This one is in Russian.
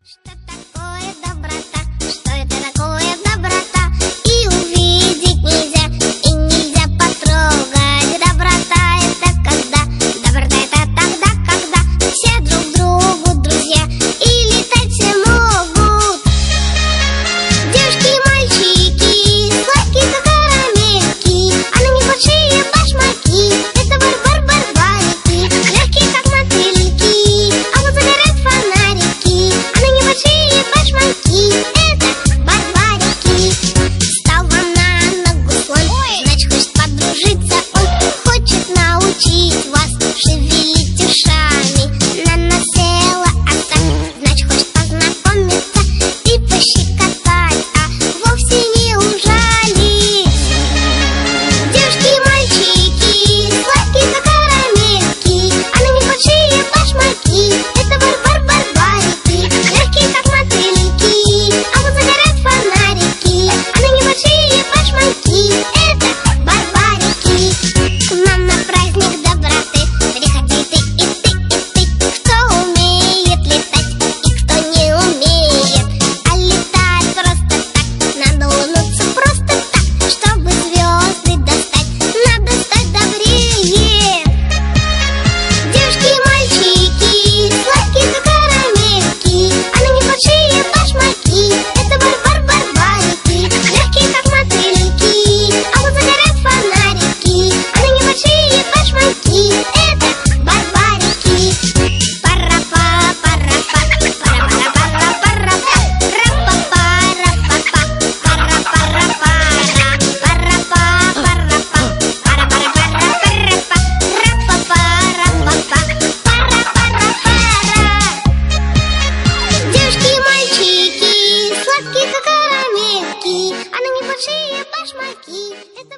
Что такое доброта? Что это такое доброта? И увидеть нельзя, и нельзя потрогать. Доброта это когда? Доброта это тогда, когда все друг другу друзья и летать все могут. Девушки и мальчики, сладкие как карамельки, а на них большие башмаки. Это барбарики, легкие как мотыльки, а вот загорят фонарики. Большие башмаки, это барбарики. Встал вам на ногу слон, значит хочет подружиться. Он хочет научить вас шевелить ушами. На нас села овца, значит хочет познакомиться и пощекотать, а вовсе не ужалить. Девушки и мальчики, сладкие как карамельки, а на них большие башмаки. Это барбарики, легкие как мотыльки, а вот загорят фонарики. А на них большие башмаки, это барбарики. К нам на праздник доброты приходи ты и ты, и ты. Кто умеет летать и кто не умеет, а летать просто так, надо улыбнуться просто так. Чтобы звезды достать, надо стать добрее. Девушки и мальчики, сладкие как карамельки, а на них большие башмаки. Это барбарики, легкие как мотыльки, а вот загорят фонарики. А на них большие башмаки, это барбарики. Пара-па, пара-па, пара-пара-пара-пара, ра-па-па-ра-па-па, пара-пара-пара, пара-па-пара-па, пара-пара-пара-пара-па, ра-па-па-ра-па-па, пара-пара-пара. Девушки и мальчики, сладкие как карамельки, а на них большие башмаки. Это